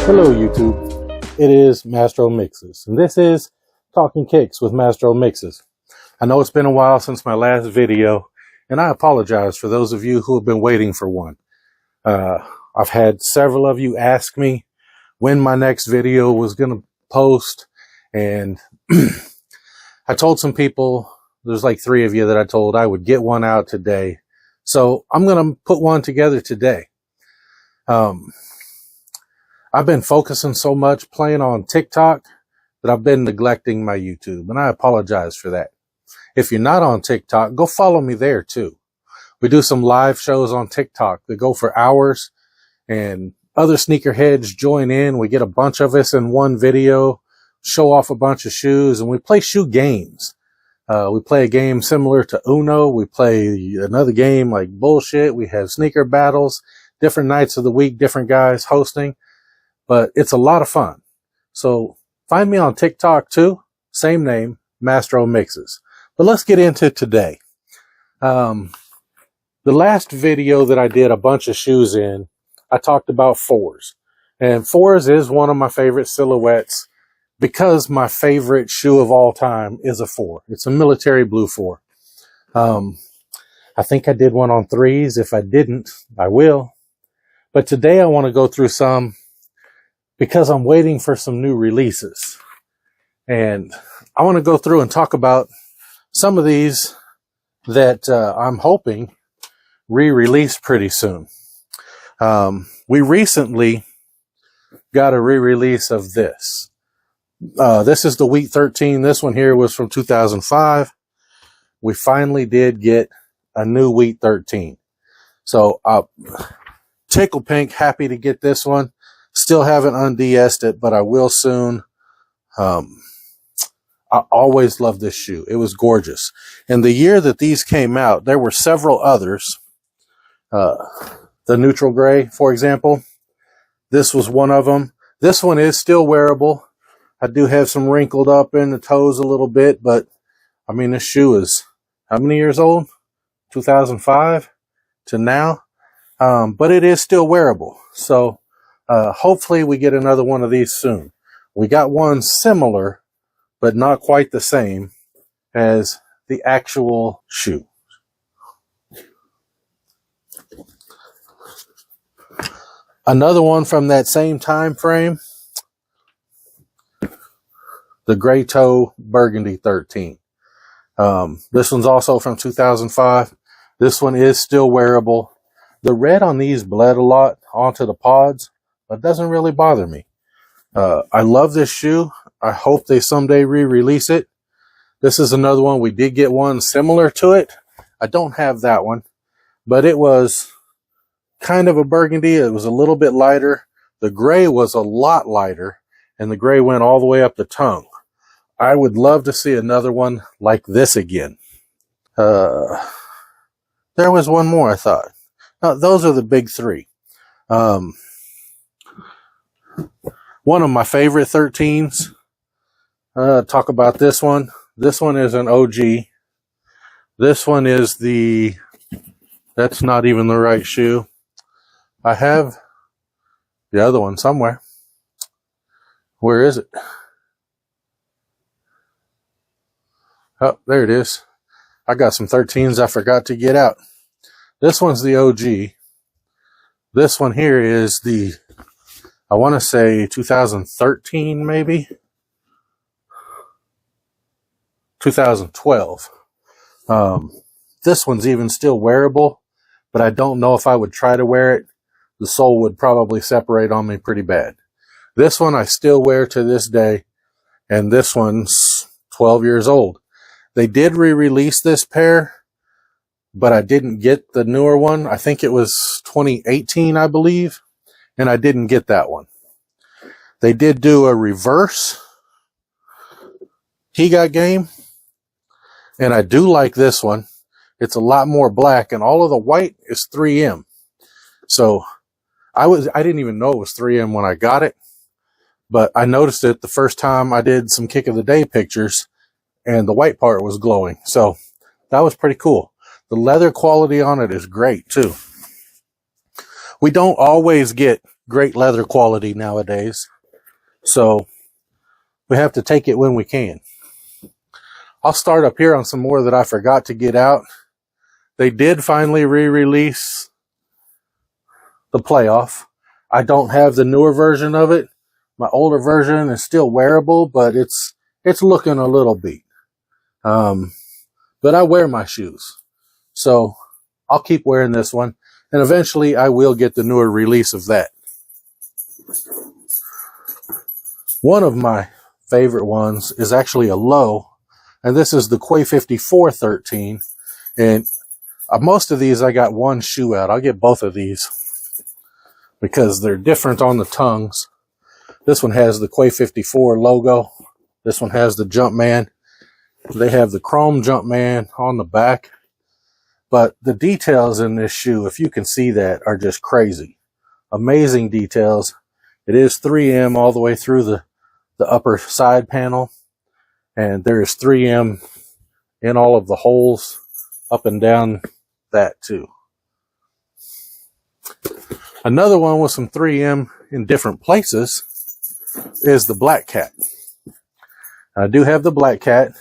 Hello YouTube, it is Mastro Mixes, and this is Talkin Kicks with Mastro Mixes. I know it's been a while since my last video, and I apologize for those of you who have been waiting for one. I've had several of you ask me when my next video was going to post, and I told some people, there's like 3 of you that I told I would get one out today. So I'm going to put one together today. I've been focusing so much playing on TikTok that I've been neglecting my YouTube, and I apologize for that. If you're not on TikTok, go follow me there too. We do some live shows on TikTok that go for hours, and other sneakerheads join in. We get a bunch of us in one video, show off a bunch of shoes, and we play shoe games. We play a game similar to Uno. We play another game like bullshit. We have sneaker battles, different nights of the week, different guys hosting. But it's a lot of fun. So find me on TikTok too. Same name, Mastro Mixes. But let's get into today. The last video that I did a bunch of shoes in, I talked about 4s. And 4s is one of my favorite silhouettes because my favorite shoe of all time is a 4. It's a military blue 4. I think I did one on 3s. If I didn't, I will. But today I want to go through some because I'm waiting for some new releases. And I want to go through and talk about some of these that I'm hoping re-release pretty soon. We recently got a re-release of this. This is the Wheat 13. This one here was from 2005. We finally did get a new Wheat 13. So tickle pink, happy to get this one. Still haven't unDS'd it, but I will soon. I always loved this shoe. It was gorgeous. And the year that these came out, there were several others. The neutral gray, for example. This was one of them. This one is still wearable. I do have some wrinkled up in the toes a little bit, but I mean, this shoe is how many years old? 2005 to now. But it is still wearable. So hopefully we get another one of these soon. We got one similar, but not quite the same as the actual shoe. Another one from that same time frame, the Gray Toe Burgundy 13. This one's also from 2005. This one is still wearable. The red on these bled a lot onto the pods, but doesn't really bother me. I love this shoe. I hope they someday re-release it. This is another one. We did get one similar to it. I don't have that one, but it was kind of a burgundy. It was a little bit lighter. The gray was a lot lighter, and the gray went all the way up the tongue. I would love to see another one like this again. There was one more, I thought. Those are the big 3. One of my favorite 13s. Talk about this one. This one is an OG. This one is that's not even the right shoe. I have the other one somewhere. Where is it? Oh, there it is. I got some 13s I forgot to get out. This one's the OG. This one here is I want to say 2013 maybe. 2012. This one's even still wearable, but I don't know if I would try to wear it. The sole would probably separate on me pretty bad. This one I still wear to this day, and this one's 12 years old. They did re-release this pair, but I didn't get the newer one. I think it was 2018, I believe, and I didn't get that one. They did do a reverse He Got Game, and I do like this one. It's a lot more black, and all of the white is 3M. So I didn't even know it was 3M when I got it, but I noticed it the first time I did some Kick of the Day pictures, and the white part was glowing. So that was pretty cool. The leather quality on it is great too. We don't always get great leather quality nowadays. So we have to take it when we can. I'll start up here on some more that I forgot to get out. They did finally re-release the Playoff. I don't have the newer version of it. My older version is still wearable, but it's looking a little beat. But I wear my shoes, so I'll keep wearing this one, and eventually I will get the newer release of that. One of my favorite ones is actually a low, and this is the Quay 54 13, and most of these I got one shoe out. I'll get both of these because they're different on the tongues. This one has the Quay 54 logo. This one has the Jumpman. They have the chrome Jumpman on the back. But the details in this shoe, if you can see that, are just crazy. Amazing details. It is 3M all the way through the upper side panel. And there is 3M in all of the holes up and down that too. Another one with some 3M in different places is the Black Cat. I do have the Black Cat.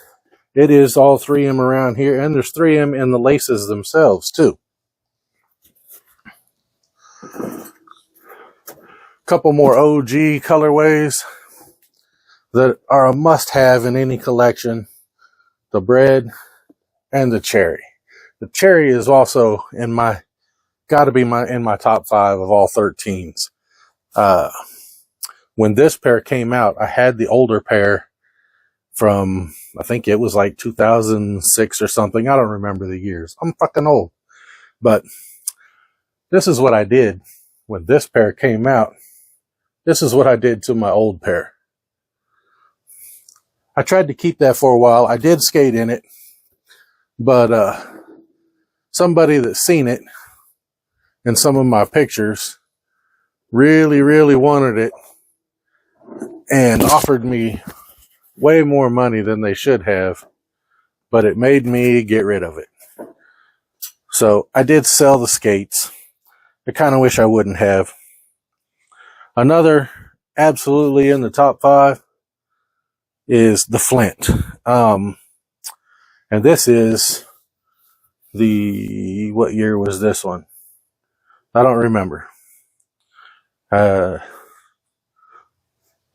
It is all 3M around here, and there's 3M in the laces themselves too. Couple more OG colorways that are a must-have in any collection. The Bread and the Cherry. The Cherry is also in my, gotta be in my top 5 of all 13s. When this pair came out, I had the older pair from, I think it was like 2006 or something. I don't remember the years. I'm fucking old. But this is what I did when this pair came out. This is what I did to my old pair. I tried to keep that for a while. I did skate in it. But somebody that's seen it in some of my pictures really, really wanted it and offered me way more money than they should have, but it made me get rid of it. So I did sell the skates. I kind of wish I wouldn't have. Another absolutely in the top 5 is the Flint. And this is what year was this one? I don't remember.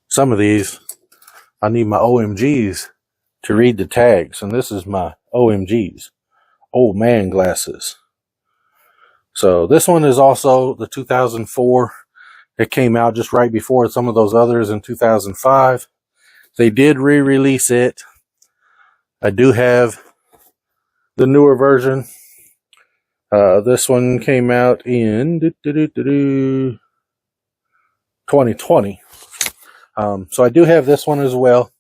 Some of these, I need my OMGs to read the tags, and this is my OMGs, old man glasses. So this one is also the 2004. It came out just right before some of those others in 2005. They did re-release it. I do have the newer version. This one came out in 2020. So I do have this one as well.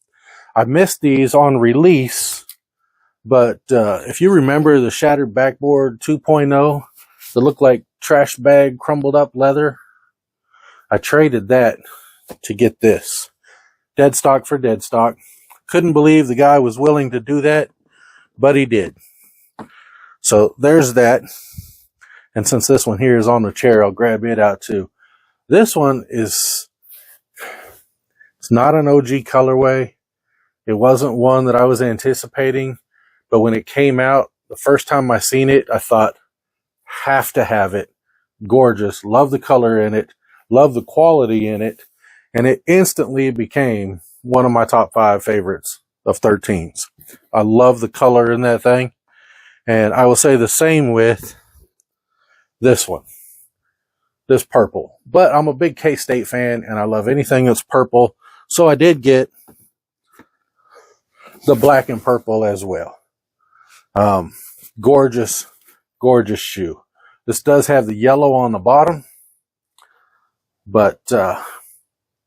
I missed these on release, but if you remember the Shattered Backboard 2.0 that looked like trash bag crumbled up leather, I traded that to get this. Dead stock for dead stock. Couldn't believe the guy was willing to do that, but he did. So there's that. And since this one here is on the chair, I'll grab it out too. This one is, it's not an OG colorway. It wasn't one that I was anticipating, but when it came out, the first time I seen it, I thought, have to have it. Gorgeous. Love the color in it. Love the quality in it. And it instantly became one of my top 5 favorites of 13s. I love the color in that thing. And I will say the same with this one. This purple. But I'm a big K-State fan, and I love anything that's purple. So I did get the black and purple as well. Gorgeous, gorgeous shoe. This does have the yellow on the bottom, but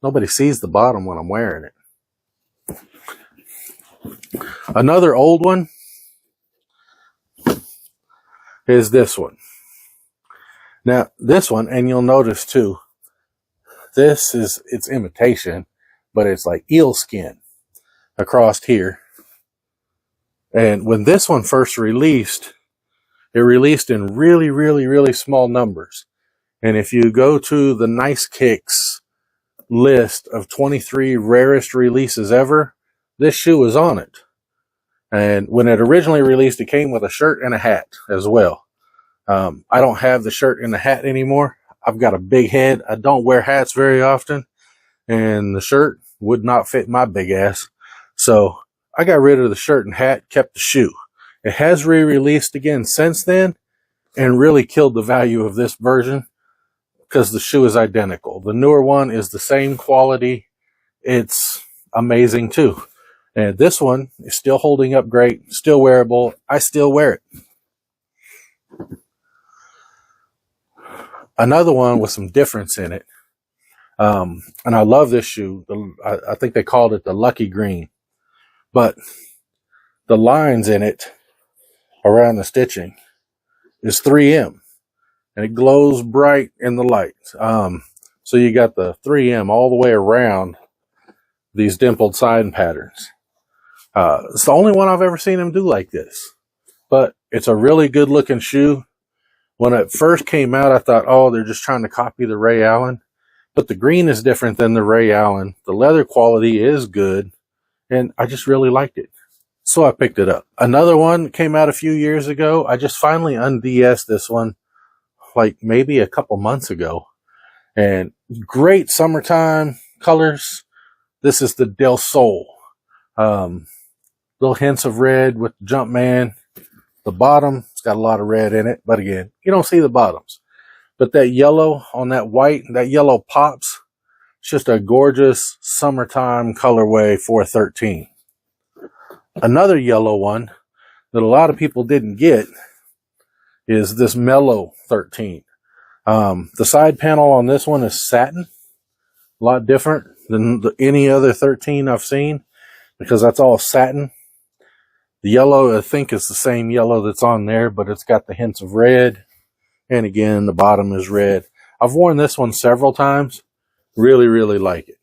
nobody sees the bottom when I'm wearing it. Another old one is this one. Now, this one, and you'll notice too, it's imitation, but it's like eel skin across here. And when this one first released, it released in really, really, really small numbers. And if you go to the Nice Kicks list of 23 rarest releases ever, this shoe is on it. And when it originally released, it came with a shirt and a hat as well. I don't have the shirt and the hat anymore. I've got a big head. I don't wear hats very often, and the shirt would not fit my big ass. So I got rid of the shirt and hat, kept the shoe. It has re-released again since then and really killed the value of this version because the shoe is identical. The newer one is the same quality. It's amazing too. And this one is still holding up great, still wearable. I still wear it. Another one with some difference in it. And I love this shoe. I think they called it the Lucky Green. But the lines in it around the stitching is 3M. And it glows bright in the light. So you got the 3M all the way around these dimpled side patterns. It's the only one I've ever seen them do like this. But it's a really good looking shoe. When it first came out, I thought, oh, they're just trying to copy the Ray Allen. But the green is different than the Ray Allen. The leather quality is good. And I just really liked it. So I picked it up. Another one came out a few years ago. I just finally und'd this one like maybe a couple months ago. And great summertime colors. This is the Del Sol. Little hints of red with Jumpman. The bottom, it's got a lot of red in it, but again, you don't see the bottoms. But that yellow on that white, that yellow pops. It's just a gorgeous summertime colorway for 13. Another yellow one that a lot of people didn't get is this Mellow 13. The side panel on this one is satin. A lot different than any other 13 I've seen because that's all satin. The yellow, I think, is the same yellow that's on there, but it's got the hints of red. And again, the bottom is red. I've worn this one several times. Really, really like it.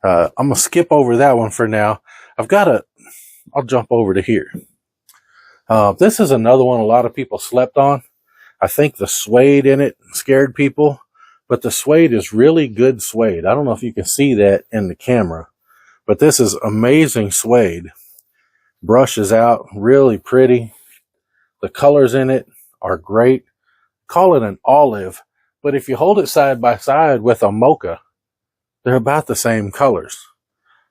I'm going to skip over that one for now. I'll jump over to here. This is another one a lot of people slept on. I think the suede in it scared people, but the suede is really good suede. I don't know if you can see that in the camera, but this is amazing suede. Brushes out, really pretty. The colors in it are great. Call it an olive, but if you hold it side by side with a mocha, they're about the same colors.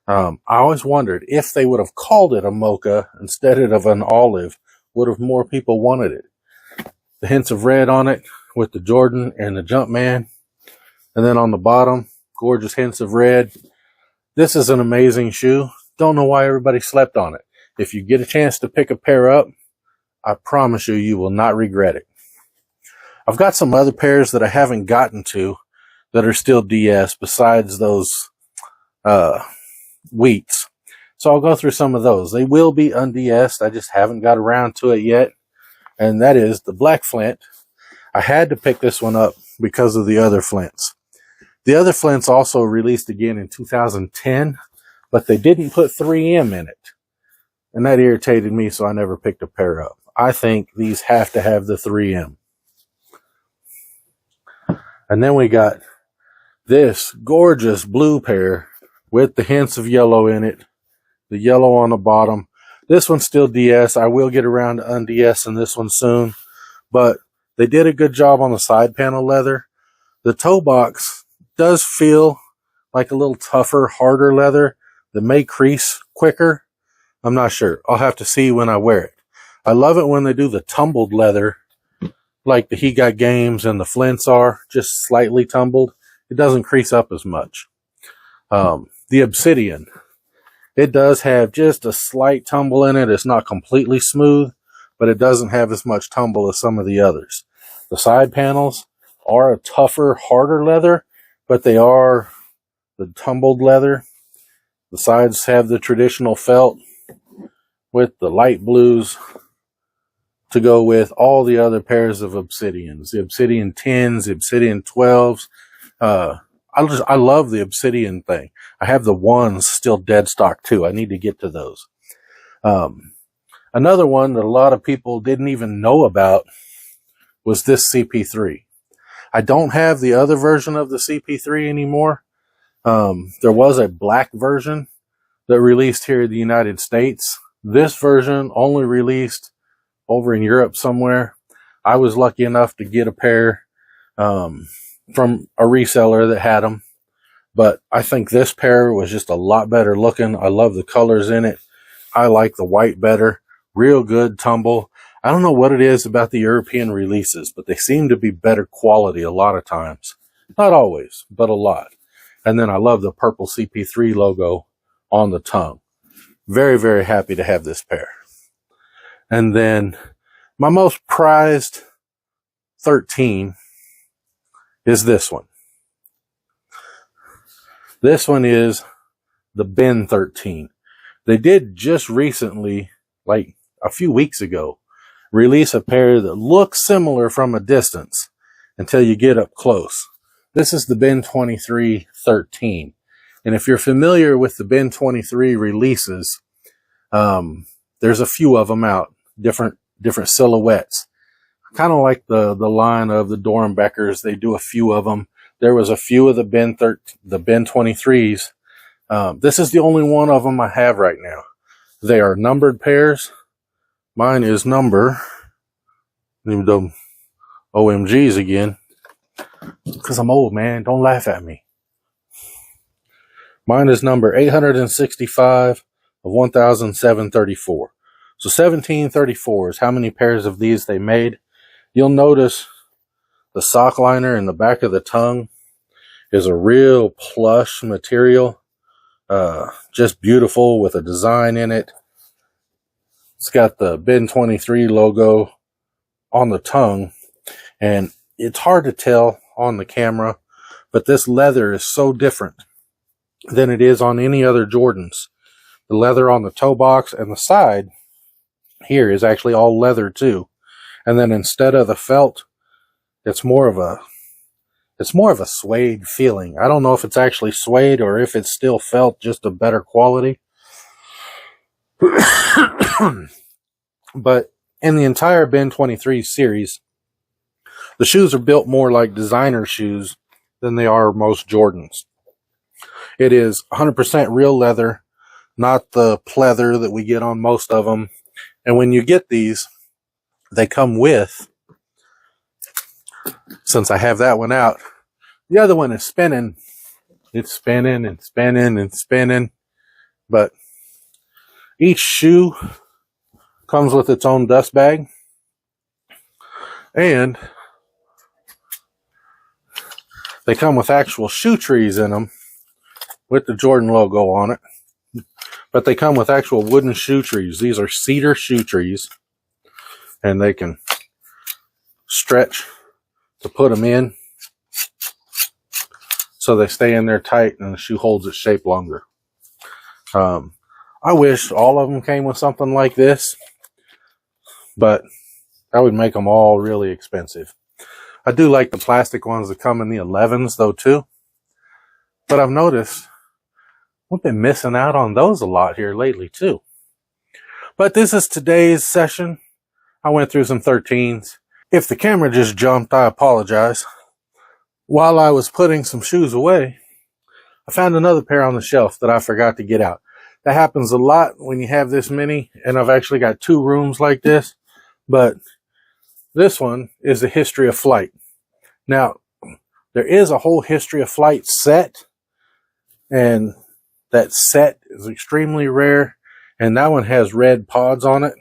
I always wondered if they would have called it a mocha instead of an olive, would have more people wanted it. The hints of red on it with the Jordan and the Jumpman. And then on the bottom, gorgeous hints of red. This is an amazing shoe. Don't know why everybody slept on it. If you get a chance to pick a pair up, I promise you, you will not regret it. I've got some other pairs that I haven't gotten to that are still DS besides those wheats. So I'll go through some of those. They will be unDS'd. I just haven't got around to it yet. And that is the Black Flint. I had to pick this one up because of the other Flints. The other Flints also released again in 2010, but they didn't put 3M in it. And that irritated me, so I never picked a pair up. I think these have to have the 3M. And then we got this gorgeous blue pair with the hints of yellow in it. The yellow on the bottom. This one's still DS. I will get around to unDSing this one soon. But they did a good job on the side panel leather. The toe box does feel like a little tougher, harder leather that may crease quicker. I'm not sure. I'll have to see when I wear it. I love it when they do the tumbled leather, like the He Got Games and the Flints are, just slightly tumbled. It doesn't crease up as much. The Obsidian, it does have just a slight tumble in it. It's not completely smooth, but it doesn't have as much tumble as some of the others. The side panels are a tougher, harder leather, but they are the tumbled leather. The sides have the traditional felt with the light blues to go with all the other pairs of Obsidians. The Obsidian 10s, the Obsidian 12s. I love the Obsidian thing. I have the ones still dead stock too. I need to get to those. Another one that a lot of people didn't even know about was this CP3. I don't have the other version of the CP3 anymore. There was a black version that released here in the United States. This version only released over in Europe somewhere. I was lucky enough to get a pair from a reseller that had them. But I think this pair was just a lot better looking. I love the colors in it. I like the white better. Real good tumble. I don't know what it is about the European releases, but they seem to be better quality a lot of times. Not always, but a lot. And then I love the purple CP3 logo on the tongue. Very, very happy to have this pair. And then my most prized 13 is this one. This one is the Ben 13. They did just recently, like a few weeks ago, release a pair that looks similar from a distance until you get up close. This is the Ben 23 13. And if you're familiar with the Ben 23 releases, there's a few of them out, different silhouettes. Kind of like the line of the Dornbeckers. They do a few of them. There was a few of the Ben 23s. This is the only one of them I have right now. They are numbered pairs. Mine is number, even though OMGs again, because I'm old, man. Don't laugh at me. Mine is number 865 of 1,734. So 1734 is how many pairs of these they made. You'll notice the sock liner in the back of the tongue is a real plush material. Just beautiful with a design in it. It's got the Ben 23 logo on the tongue, and it's hard to tell on the camera, but this leather is so different than it is on any other Jordans. The leather on the toe box and the side here is actually all leather too. And then instead of the felt, it's more of a suede feeling. I don't know if it's actually suede or if it's still felt, just a better quality. But in the entire Ben 23 series, the shoes are built more like designer shoes than they are most Jordans. It is 100% real leather, not the pleather that we get on most of them. And when you get these, they come with, since I have that one out, the other one is spinning. It's spinning and spinning and spinning. But each shoe comes with its own dust bag. And they come with actual shoe trees in them with the Jordan logo on it. But they come with actual wooden shoe trees. These are cedar shoe trees. And they can stretch to put them in, so they stay in there tight and the shoe holds its shape longer. I wish all of them came with something like this, but that would make them all really expensive. I do like the plastic ones that come in the 11s though too, but I've noticed we've been missing out on those a lot here lately too. But this is today's session. I went through some 13s. If the camera just jumped, I apologize. While I was putting some shoes away, I found another pair on the shelf that I forgot to get out. That happens a lot when you have this many, and I've actually got 2 rooms like this. But this one is the History of Flight. Now, there is a whole History of Flight set, and that set is extremely rare, and that one has red pods on it.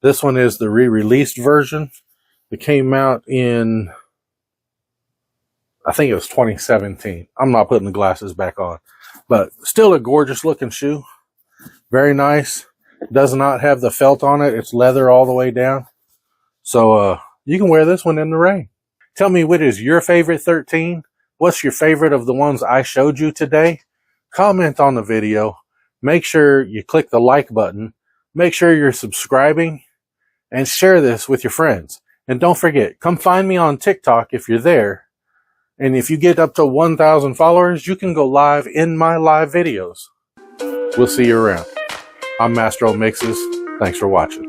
This one is the re-released version. It came out in, I think it was 2017. I'm not putting the glasses back on. But still a gorgeous looking shoe. Very nice. Does not have the felt on it. It's leather all the way down. So you can wear this one in the rain. Tell me, what is your favorite 13? What's your favorite of the ones I showed you today? Comment on the video. Make sure you click the like button. Make sure you're subscribing. And share this with your friends. And don't forget, come find me on TikTok if you're there. And if you get up to 1,000 followers, you can go live in my live videos. We'll see you around. I'm Master of Mixes. Thanks for watching.